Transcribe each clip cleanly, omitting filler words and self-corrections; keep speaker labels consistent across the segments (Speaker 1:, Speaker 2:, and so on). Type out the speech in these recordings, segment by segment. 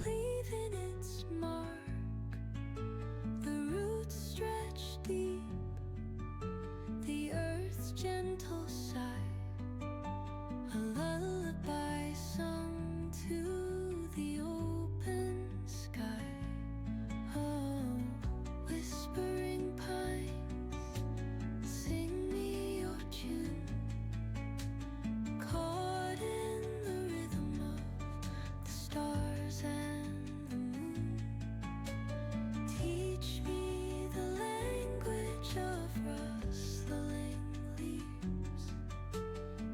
Speaker 1: Leaving its mark, the roots stretch deep, the earth's gentle sigh, a lullaby sung to the open sky. Oh, whispering pines, sing me your tune, caught in the rhythm of the stars and the moon. Teach me the language of rustling leaves,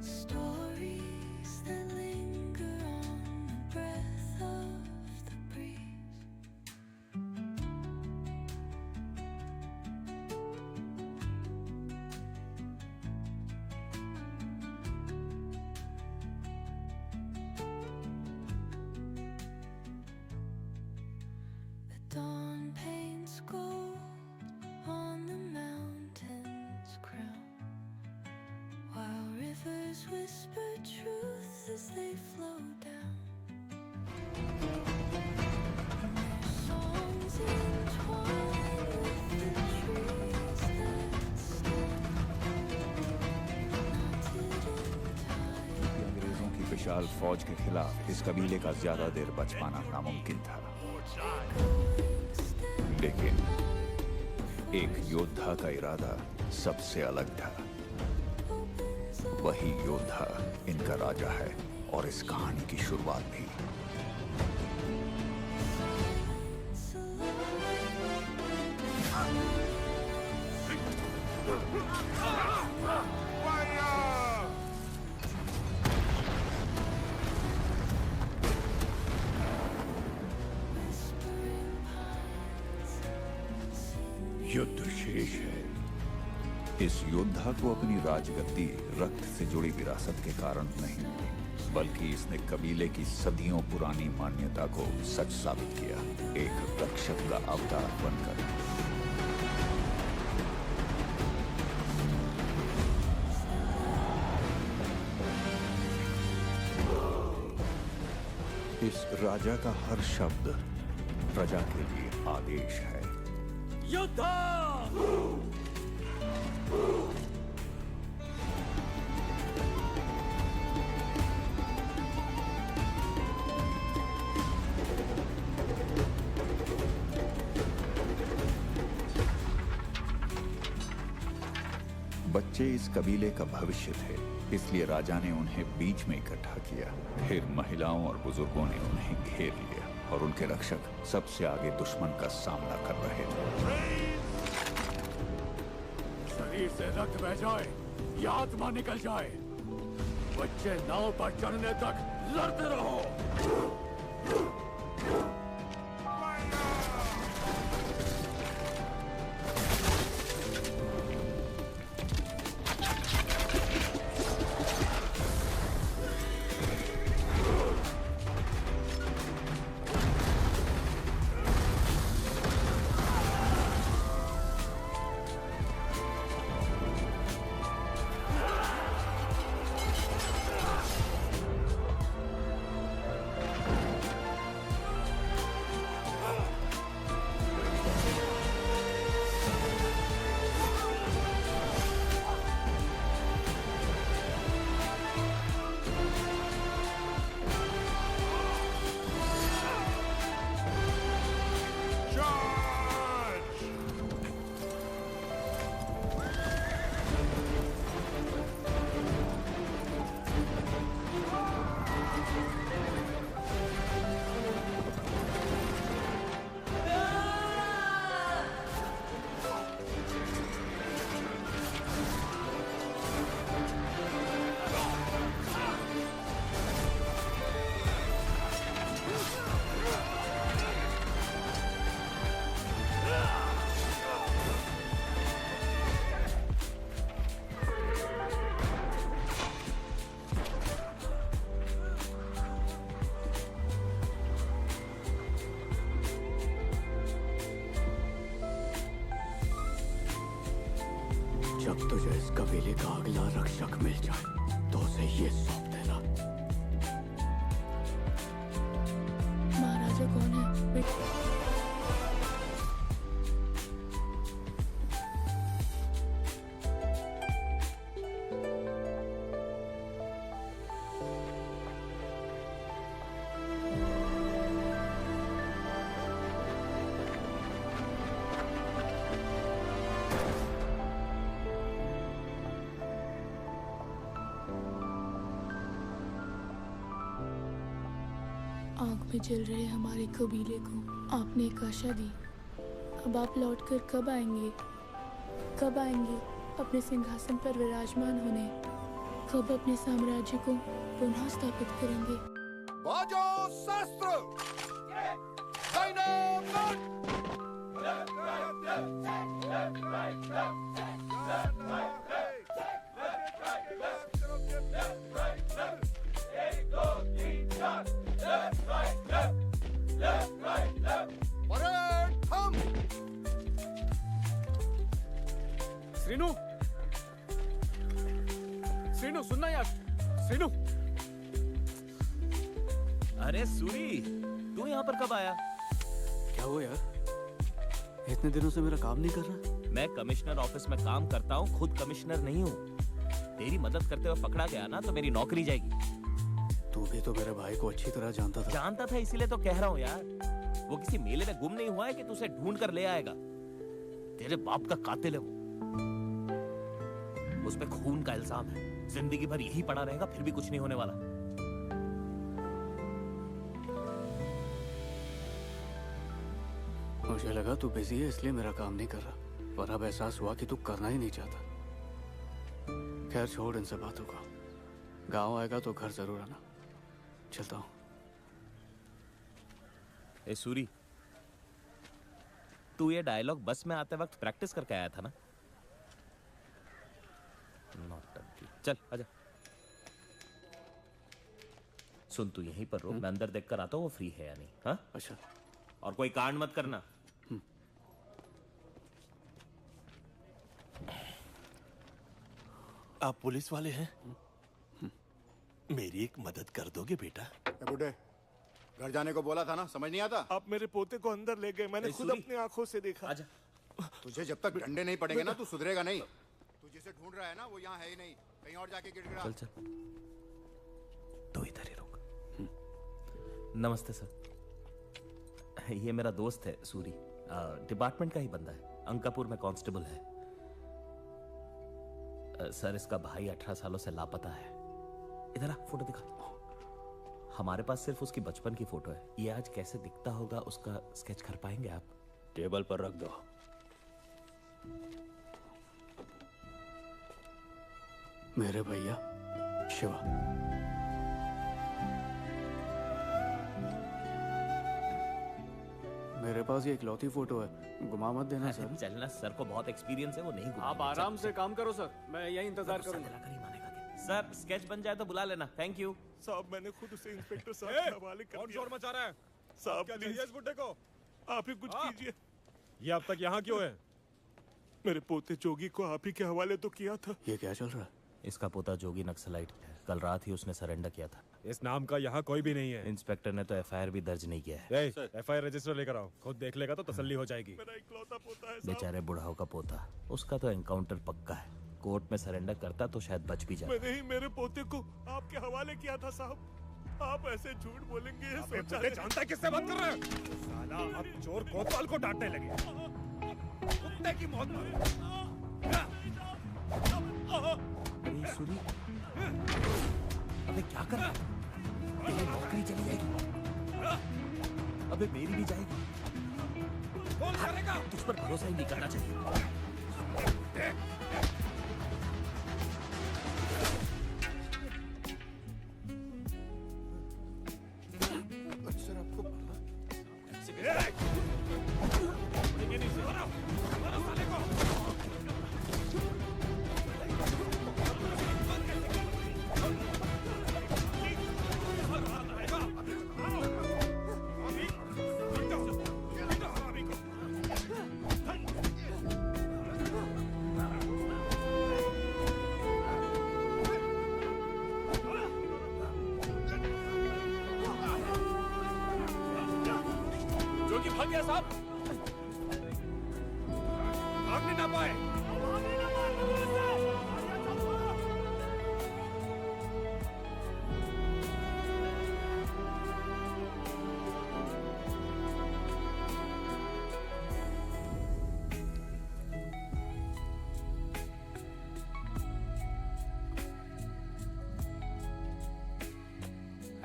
Speaker 1: stories that linger on the breath of the breeze. The dawn paints gold on the mountain's crown, while rivers whisper truth as they flow down. And their songs entwine with the trees that stand, knotted in time.
Speaker 2: अंग्रेजों की विशाल फौज के खिलाफ इस कबीले का ज्यादा देर बच पाना नामुमकिन था, लेकिन एक योद्धा का इरादा सबसे अलग था। वही योद्धा इनका राजा है और इस कहानी की शुरुआत भी। युद्ध शेष है। इस योद्धा को अपनी राजगद्दी रक्त से जुड़ी विरासत के कारण नहीं मिली, बल्कि इसने कबीले की सदियों पुरानी मान्यता को सच साबित किया, एक रक्षक का अवतार बनकर। इस राजा का हर शब्द प्रजा के लिए आदेश है।
Speaker 3: युद्ध!
Speaker 2: बच्चे इस कबीले का भविष्य थे, इसलिए राजा ने उन्हें बीच में इकट्ठा किया। फिर महिलाओं और बुजुर्गों ने उन्हें घेर लिया और उनके रक्षक सबसे आगे दुश्मन का सामना कर रहे थे।
Speaker 3: शरीर से रक्त बह जाए या आत्मा निकल जाए, बच्चे नाव पर चढ़ने तक लड़ते रहो। जब तुझे इस कबीले का अगला रक्षक मिल जाए तो उसे ये सौंप देना।
Speaker 1: महाराजा कौन है? आग में जल रहे हमारे कबीले को आपने एक आशा दी। अब आप लौटकर कब आएंगे? कब आएंगे अपने सिंहासन पर विराजमान होने? कब अपने साम्राज्य को पुनः स्थापित करेंगे?
Speaker 4: बाजो शस्त्र, सैन्य लौट। परेड थम।
Speaker 3: श्रीनु, श्रीनु सुनना यार, श्रीनु।
Speaker 5: अरे सूरी, तू यहाँ पर कब आया?
Speaker 3: क्या हुआ यार? इतने दिनों से मेरा काम नहीं कर रहा।
Speaker 5: मैं कमिश्नर ऑफिस में काम करता हूँ, खुद कमिश्नर नहीं हूँ। तेरी मदद करते हुए पकड़ा गया ना तो मेरी नौकरी जाएगी।
Speaker 3: तू भी तो मेरे भाई को अच्छी तरह जानता था।
Speaker 5: जानता था इसीलिए तो कह रहा हूँ यार। वो किसी मेले में गुम नहीं हुआ है कि तू उसे ढूंढ कर ले आएगा। तेरे बाप का कातिल है वो। उस पे खून का इल्जाम है। जिंदगी भर यही पड़ा रहेगा, फिर भी कुछ नहीं होने वाला।
Speaker 3: मुझे लगा तू बिजी है इसलिए मेरा काम नहीं कर रहा, पर अब एहसास हुआ कि तू करना ही नहीं चाहता। खैर छोड़ इन सब बातों को। गांव आएगा तो घर जरूर आना। चलता हूँ।
Speaker 5: ए सूरी, तू ये डायलॉग बस में आते वक्त प्रैक्टिस करके आया था ना? नौटंकी। चल आजा। सुन, तू यहीं पर रुक, मैं अंदर देख कर आता हूँ वो फ्री है या नहीं। हाँ
Speaker 3: अच्छा।
Speaker 5: और कोई कांड मत करना।
Speaker 6: आप पुलिस वाले हैं? मेरी एक मदद कर दोगे बेटा?
Speaker 4: ए बुड्ढे, घर जाने को बोला था ना, समझ नहीं आता?
Speaker 6: आप मेरे पोते को अंदर ले गए, मैंने खुद
Speaker 5: सूरी।
Speaker 6: अपनी आंखों से देखा।
Speaker 5: आजा।
Speaker 4: तुझे जब तक डंडे नहीं पड़ेंगे ना तू सुधरेगा नहीं। तू जिसे ढूंढ रहा है ना वो यहाँ है ही नहीं, कहीं और जाके गिड़गिड़ा।
Speaker 5: चल चल, तो इधर ही रुक। नमस्ते सर, ये मेरा दोस्त है सूरी, डिपार्टमेंट का ही बंदा है, अंकापुर में कांस्टेबल है। सर, इसका भाई 18 सालों से लापता है। इधर आ, फोटो दिखा। हमारे पास सिर्फ उसकी बचपन की फोटो है। ये आज कैसे दिखता होगा उसका स्केच कर पाएंगे आप?
Speaker 3: टेबल पर रख दो। मेरे भैया शिवा। मेरे पास ये इकलौती फोटो है, घुमा मत देना सर।
Speaker 5: चलना, सर को बहुत एक्सपीरियंस है, वो नहीं घुमाएंगे।
Speaker 3: आप आराम से काम करो सर, मैं यही इंतजार करूंगा।
Speaker 5: गुस्सा दिलाकर ही मानेगा क्या? सर, स्केच बन जाए तो बुला लेना। Thank you.
Speaker 6: साहब, मैंने खुद उसे इंस्पेक्टर साहब के हवाले कर दिया।
Speaker 7: शोर मचा रहा है?
Speaker 6: साहब
Speaker 7: क्या
Speaker 6: प्लीज,
Speaker 7: चाहिए इस बुड्ढे को?
Speaker 6: आप ही कुछ कीजिए।
Speaker 7: ये अब तक यहाँ क्यों है?
Speaker 6: मेरे पोते जोगी को आप ही के हवाले तो किया था।
Speaker 3: ये क्या चल रहा है?
Speaker 5: इसका पोता जोगी नक्सलाइट है। कल रात ही उसने सरेंडर किया था।
Speaker 7: इस नाम का यहाँ कोई भी नहीं है।
Speaker 5: इंस्पेक्टर ने तो एफआईआर भी दर्ज नहीं किया है।
Speaker 7: एफआईआर रजिस्टर लेकर आओ, खुद देख लेगा तो तसल्ली हो जाएगी।
Speaker 6: मेरा इकलौता पोता है साहब।
Speaker 5: बेचारे बुढ़ाओ का पोता, उसका तो एनकाउंटर पक्का है। कोर्ट में सरेंडर करता तो शायद बच भी जाता।
Speaker 6: मैंने ही मेरे पोते को आपके हवाले किया था साहब। आप ऐसे झूठ बोलेंगे ये सोचा
Speaker 7: बुड्ढे जानता है किससे बात कर रहे हैं? साला, अब चोर कोतवाल को डांटने लगे। कुत्ते की मौत मारो।
Speaker 5: अरे सुनी, अबे क्या कर रहा है? तेरी नौकरी चली जाएगी। अबे मेरी भी जाएगी।
Speaker 7: कौन करेगा?
Speaker 5: तुझ पर भरोसा ही नहीं करना चाहिए।
Speaker 4: सर आपको
Speaker 6: बंदिया साहब
Speaker 7: भागने ना पाए।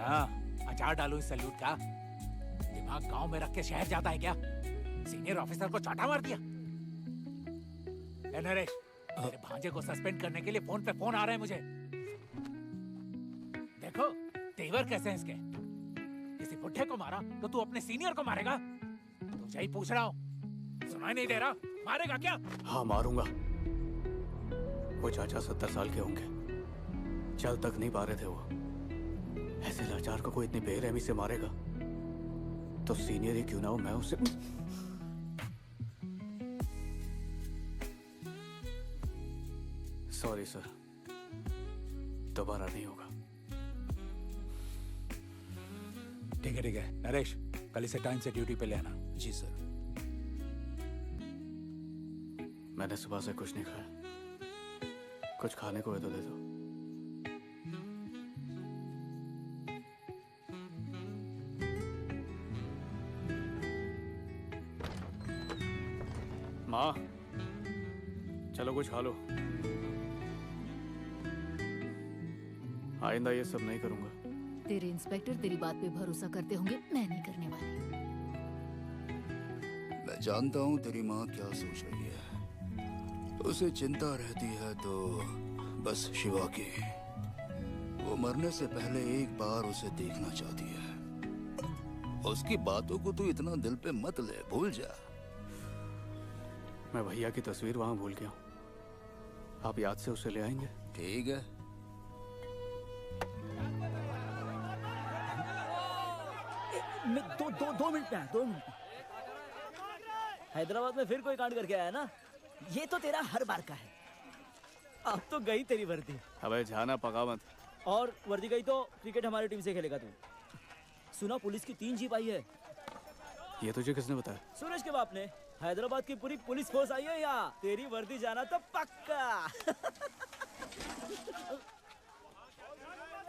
Speaker 8: हाँ, अचार डालो इस सैल्यूट का। दिमाग गांव में रख के शहर जाता है क्या? सीनियर ऑफिसर को चाटा मार दिया। नरेश, मेरे भांजे को सस्पेंड करने के लिए फोन पे फोन आ रहे हैं मुझे। देखो तेवर कैसे हैं इसके। किसी बुढ़े को मारा तो तू अपने सीनियर को मारेगा? तुझे ही पूछ रहा हूँ, सुनाई नहीं दे रहा? मारेगा क्या?
Speaker 3: हाँ मारूंगा। वो चाचा 70 साल के होंगे, चल तक नहीं पा रहे थे वो। ऐसे लाचार को कोई इतनी बेरहमी से मारेगा तो सीनियर ही क्यों ना हो, मैं उसे। सॉरी सर, दोबारा नहीं होगा।
Speaker 8: ठीक है नरेश, कल इसे टाइम से ड्यूटी पे ले आना।
Speaker 6: जी सर।
Speaker 3: मैंने सुबह से कुछ नहीं खाया, कुछ खाने को है तो दे दो। माँ, चलो कुछ खा लो। आइंदा ये सब नहीं करूंगा।
Speaker 9: तेरे इंस्पेक्टर तेरी बात पे भरोसा करते होंगे, मैं नहीं करने वाली।
Speaker 10: मैं जानता हूँ तेरी माँ क्या सोच रही है। उसे चिंता रहती है तो बस शिवा की। वो मरने से पहले एक बार उसे देखना चाहती है। उसकी बातों को तू इतना दिल पे मत ले, भूल जा।
Speaker 3: मैं भैया की तस्वीर वहां भूल गया हूँ, आप याद से उसे ले आएंगे?
Speaker 10: ठीक है।
Speaker 11: दो मिनट में आया, 2 मिनट में। हैदराबाद में फिर कोई कांड करके आया ना? ये तो तेरा हर बार का है। अब तो गई तेरी वर्दी।
Speaker 3: अबे जाना पका मत।
Speaker 11: और वर्दी गई तो क्रिकेट हमारी टीम से खेलेगा तू। सुना पुलिस की 3 जीप आई है।
Speaker 3: ये तुझे किसने बताया?
Speaker 11: सुरेश के बाप ने। हैदराबाद की पूरी पुलिस फोर्स आई है यहाँ। तेरी वर्दी जाना तो पक्का।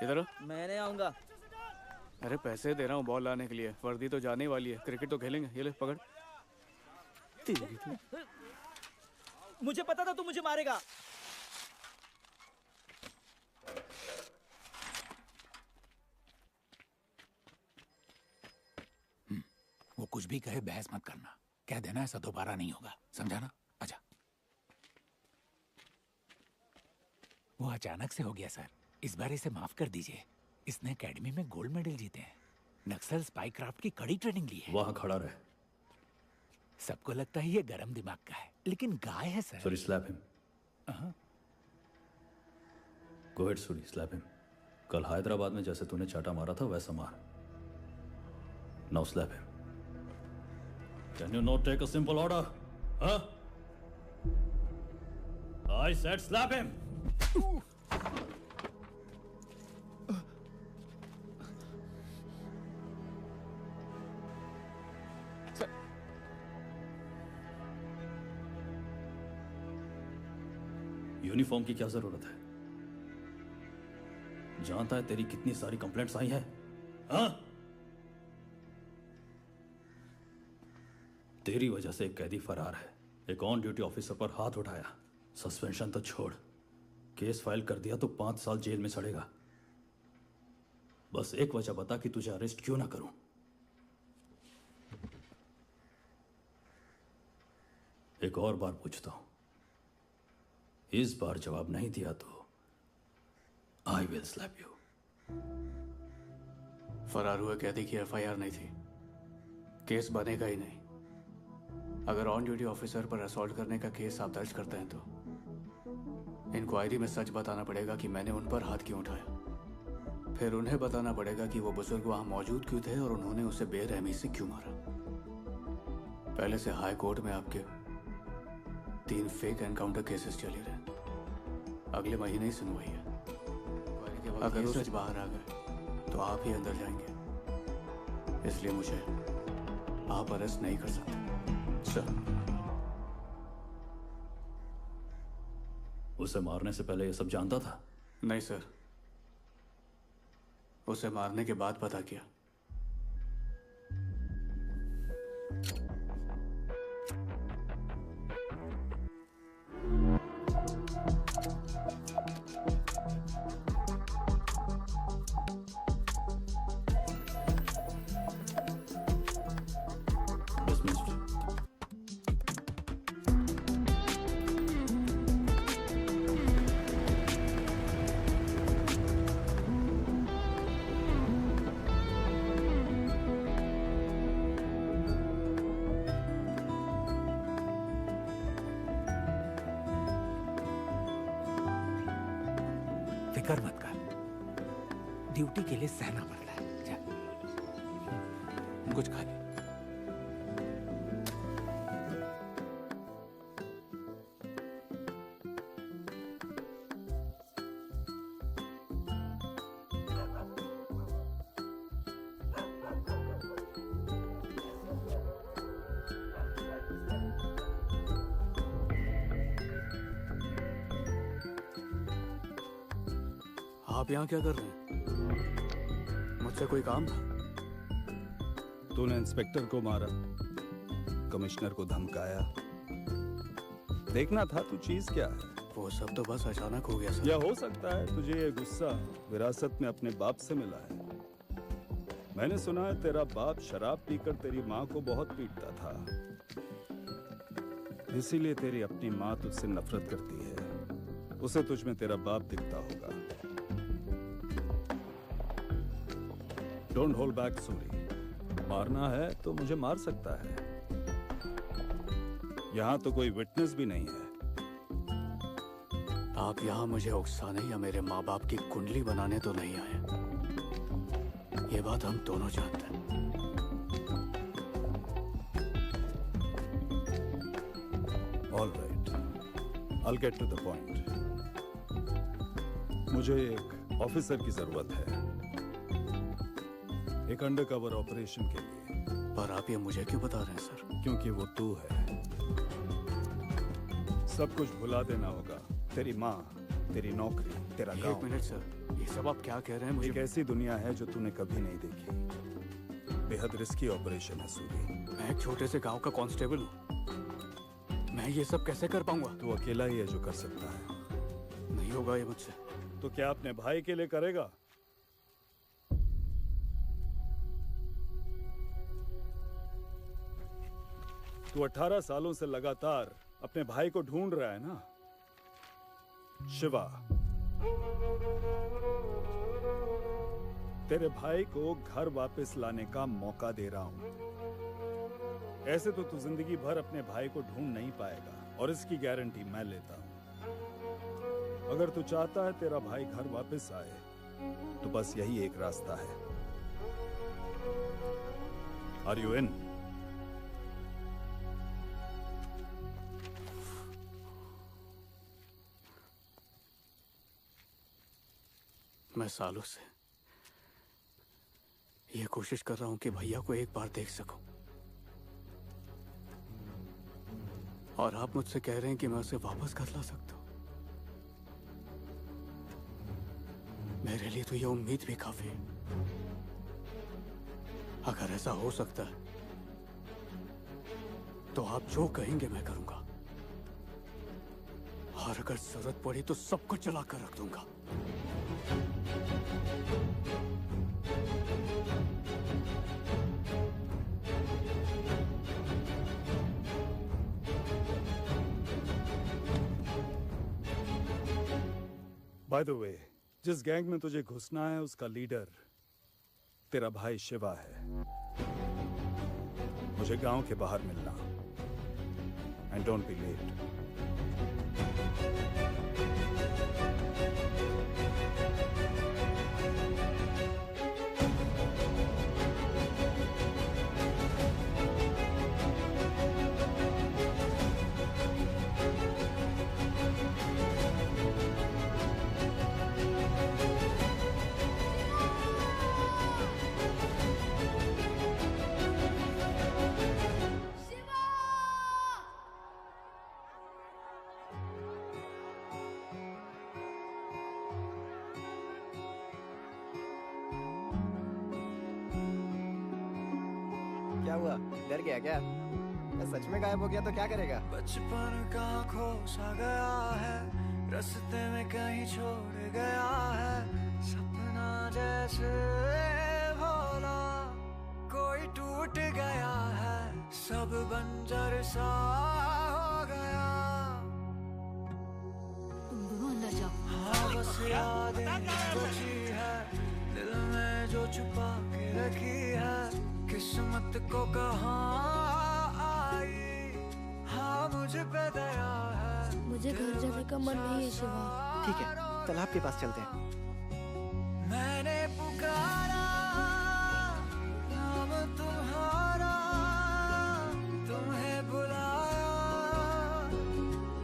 Speaker 3: इधर
Speaker 11: मैं आऊंगा।
Speaker 3: अरे पैसे दे रहा हूँ बॉल लाने के लिए, वर्दी तो जाने वाली है, क्रिकेट तो खेलेंगे। ये ले पकड़।
Speaker 11: मुझे पता था तू मुझे मारेगा।
Speaker 8: वो कुछ भी कहे बहस मत करना, कह देना ऐसा दोबारा नहीं होगा, समझा ना? आजा। वो अचानक से हो गया सर, इस बार इसे माफ कर दीजिए। इसने एकेडमी में गोल्ड मेडल जीते हैं, नक्सल स्पाई क्राफ्ट की कड़ी ट्रेनिंग ली है।
Speaker 12: वहां खड़ा रहे।
Speaker 8: सबको लगता है ये गरम दिमाग का है, लेकिन गाय है sir.
Speaker 12: Sorry, slap him. Go ahead, Suri, slap him. कल हैदराबाद में जैसे तूने चाटा मारा था वैसा मार। Now slap him. Can you not take a simple order? Huh? I said slap him. Uniform की क्या जरूरत है? जानता है तेरी कितनी सारी कंप्लेंट्स आई हैं? हाँ? तेरी वजह से एक कैदी फरार है, एक ऑन ड्यूटी ऑफिसर पर हाथ उठाया, सस्पेंशन तो छोड़, केस फाइल कर दिया तो 5 साल जेल में सड़ेगा। बस एक वजह बता कि तुझे अरेस्ट क्यों ना करूं। एक और बार पूछता हूं, इस बार जवाब नहीं दिया तो आई विल स्लैप यू।
Speaker 3: फरार हुए कैदी की एफआईआर नहीं थी, केस बनेगा ही नहीं। अगर ऑन ड्यूटी ऑफिसर पर असॉल्ट करने का केस आप दर्ज करते हैं तो इंक्वायरी में सच बताना पड़ेगा कि मैंने उन पर हाथ क्यों उठाया। फिर उन्हें बताना पड़ेगा कि वो बुजुर्ग वहां मौजूद क्यों थे और उन्होंने उसे बेरहमी से क्यों मारा। पहले से हाई कोर्ट में आपके 3 फेक एनकाउंटर केसेस चले रहे, अगले महीने ही सुनवाई है। अगर वो सच बाहर आ गए तो आप ही अंदर जाएंगे, इसलिए मुझे आप अरेस्ट नहीं कर सकते सर।
Speaker 12: उसे मारने से पहले ये सब जानता था?
Speaker 3: नहीं सर, उसे मारने के बाद पता किया।
Speaker 8: फिकर मत कर, ड्यूटी के लिए सहना पड़ता है। जा।
Speaker 3: कुछ खा ले। आप यहाँ क्या कर रहे हैं? मुझसे कोई काम था?
Speaker 7: तूने इंस्पेक्टर को मारा, कमिश्नर को धमकाया, देखना था तू चीज क्या है।
Speaker 3: वो सब तो बस अचानक हो गया सर।
Speaker 7: या हो सकता है तुझे ये गुस्सा विरासत में अपने बाप से मिला है। मैंने सुना है तेरा बाप शराब पीकर तेरी माँ को बहुत पीटता था, इसीलिए तेरी अपनी माँ तुझसे नफरत करती है। उसे तुझ में तेरा बाप दिखता होगा। डोंट होल्ड बैक सूरी, मारना है तो मुझे मार सकता है। यहाँ तो कोई विटनेस भी नहीं है।
Speaker 3: आप यहाँ मुझे उकसाने या मेरे माँ बाप की कुंडली बनाने तो नहीं आए, ये बात हम दोनों जानते हैं।
Speaker 7: All right, I'll get to the point. मुझे एक ऑफिसर की जरूरत है, एक अंडरकवर ऑपरेशन के लिए।
Speaker 3: पर आप ये मुझे क्यों बता रहे हैं सर?
Speaker 7: क्योंकि वो तू है। सब कुछ भुला देना होगा, तेरी माँ, तेरी नौकरी, तेरा गांव।
Speaker 3: एक मिनट सर, ये सब आप क्या कह रहे हैं? मुझे
Speaker 7: एक ऐसी दुनिया है जो तूने कभी नहीं देखी। बेहद रिस्की ऑपरेशन है सूरी।
Speaker 3: मैं एक छोटे से गांव का कांस्टेबल हूँ, मैं ये सब कैसे कर पाऊंगा?
Speaker 7: तू अकेला ही है जो कर सकता है।
Speaker 3: नहीं होगा ये मुझसे।
Speaker 7: तो क्या अपने भाई के लिए करेगा? तू 18 सालों से लगातार अपने भाई को ढूंढ रहा है ना शिवा। तेरे भाई को घर वापस लाने का मौका दे रहा हूं। ऐसे तो तू जिंदगी भर अपने भाई को ढूंढ नहीं पाएगा, और इसकी गारंटी मैं लेता हूं। अगर तू चाहता है तेरा भाई घर वापस आए, तो बस यही एक रास्ता है। Are you in?
Speaker 3: मैं सालों से ये कोशिश कर रहा हूं कि भैया को एक बार देख सकूं, और आप मुझसे कह रहे हैं कि मैं उसे वापस घर ला सकता हूं। मेरे लिए तो ये उम्मीद भी काफी है। अगर ऐसा हो सकता है तो आप जो कहेंगे मैं करूंगा, और अगर जरूरत पड़ी तो सब कुछ जला कर रख दूंगा।
Speaker 7: बाय द वे, जिस गैंग में तुझे घुसना है उसका लीडर तेरा भाई शिवा है। मुझे गांव के बाहर मिलना, एंड डोंट बी लेट।
Speaker 13: क्या हुआ, डर गया क्या? सच में गायब हो गया तो क्या करेगा?
Speaker 14: बचपन का खो सा गया है, रास्ते में कहीं छोड़ गया है, सपना जैसे भोला कोई टूट गया है, सब बंजर सा हो गया।
Speaker 9: अंदर जाओ।
Speaker 14: हाँ बस यादें बची है, दिल में जो छुपा के रखी है, किस्मत को कहाँ आई, हाँ मुझे पे दया है।
Speaker 1: मुझे घर जाने का मन नहीं है शिवा।
Speaker 13: ठीक है, तालाब के पास चलते हैं।
Speaker 14: मैंने पुकारा नाम तुम्हारा, तुम्हें बुलाया,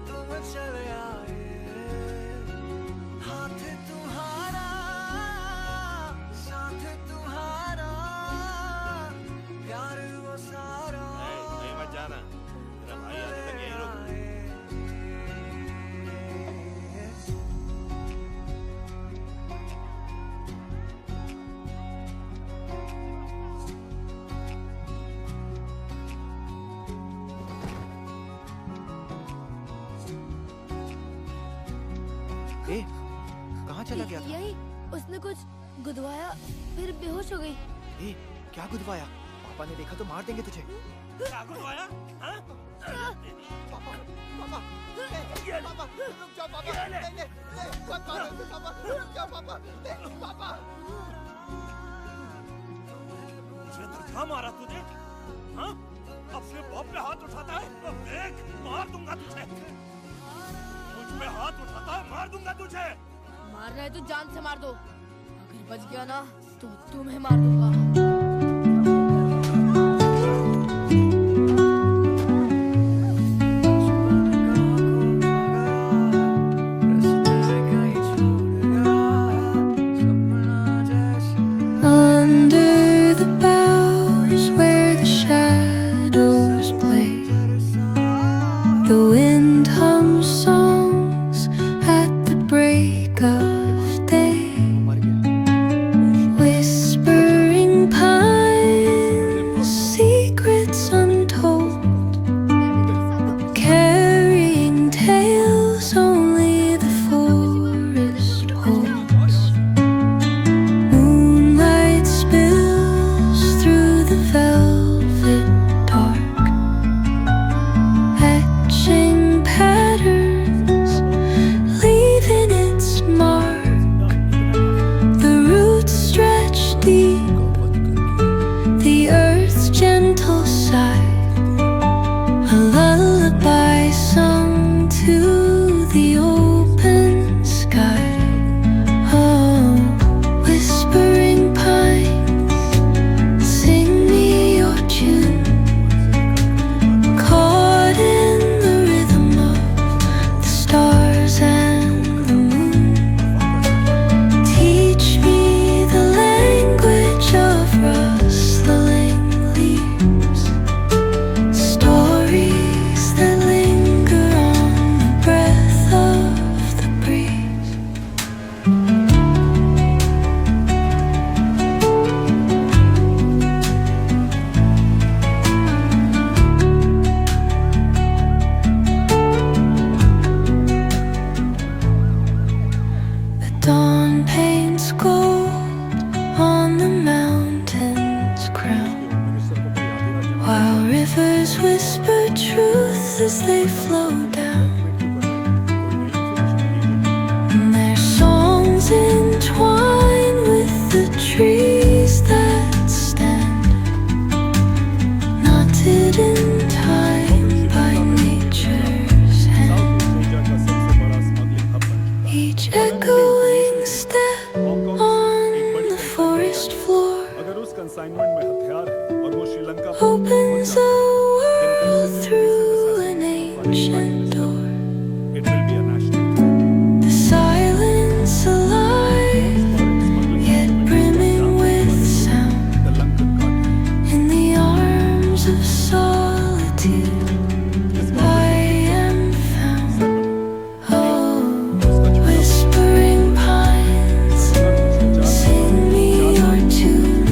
Speaker 14: तुम चले आए, हाथ तुम्हारा, साथ तुम्हारा, प्यार वो सारा।
Speaker 6: नहीं मत जाना, तेरा भाई आने तक यहीं रुक।
Speaker 13: ए, कहाँ चला गया था?
Speaker 1: यही उसने कुछ गुदवाया फिर बेहोश हो गई।
Speaker 13: ए, क्या गुदवाया? पापा ने देखा तो मार देंगे तुझे।
Speaker 6: क्या गुदवाया? हाँ?
Speaker 13: पापा, पापा, ए, पापा, रुक जाओ पापा, ले, ले, ले, मत मारो इसे पापा, रुक जाओ पापा, ए, पापा।
Speaker 6: क्या मारा तुझे? हाँ? अपने बाप पे हाथ उठाता है? अब देख, मार दूंगा तुझे। मुझ पे हाथ उठाता है, मार दूंगा तुझे।
Speaker 1: मारना है तो जान से मार दो, अगर बच गया ना तो तुम्हें मार दूंगा।
Speaker 15: Under the boughs where the shadows play, the wind hums songs at the break of day. Whispering pines, secrets untold, carrying tales only the forest holds. Moonlight spills through the velvet dark, etching patterns, leaving its mark. The roots stretch deep, the earth's gentle sigh, a lullaby sung to the open sky. Oh, whispering pines, sing me your tune, caught in the rhythm of the stars and the moon. Teach me the language of rustling leaves, stories that linger on the breath of the breeze. The dawn paints gold on the mountain's crown, while rivers whisper truth as they flow down. And their songs entwine with the trees that stand, knotted in time by nature's hand. Each echoing step on the forest floor
Speaker 7: अगर उस consignment में हथियार है और वो Sri Lanka
Speaker 15: opens a world through an ancient door.
Speaker 7: It will be a national.
Speaker 15: The silence alive, yet brimming with sound. In the arms of solitude, I am found. Oh, whispering pines, sing me your tune,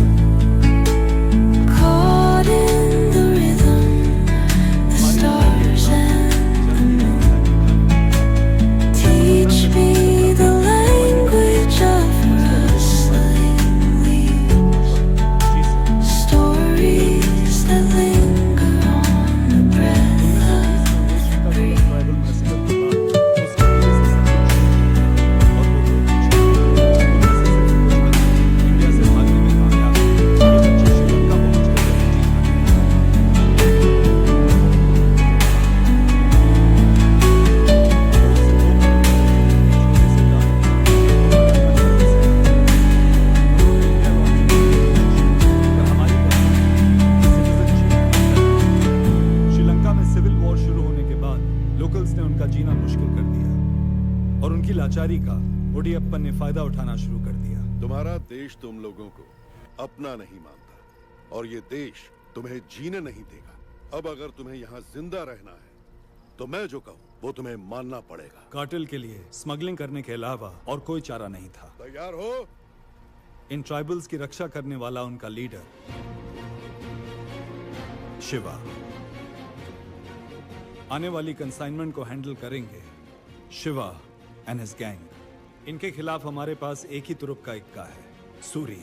Speaker 15: caught in
Speaker 7: उनकी लाचारी का ओडियप्पन ने फायदा उठाना शुरू कर दिया।
Speaker 16: तुम्हारा देश तुम लोगों को अपना नहीं मानता और ये देश तुम्हें जीने नहीं देगा। अब अगर तुम्हें यहाँ जिंदा रहना है तो मैं जो कहूँ वो तुम्हें मानना पड़ेगा।
Speaker 7: कार्टेल के लिए स्मगलिंग करने के अलावा और कोई चारा नहीं था।
Speaker 16: तैयार हो?
Speaker 7: इन ट्राइबल्स की रक्षा करने वाला उनका लीडर शिवा आने वाली कंसाइनमेंट को हैंडल करेंगे। Shiva and his gang. इनके खिलाफ हमारे पास एक ही तुरुप का इक्का है, सूरी।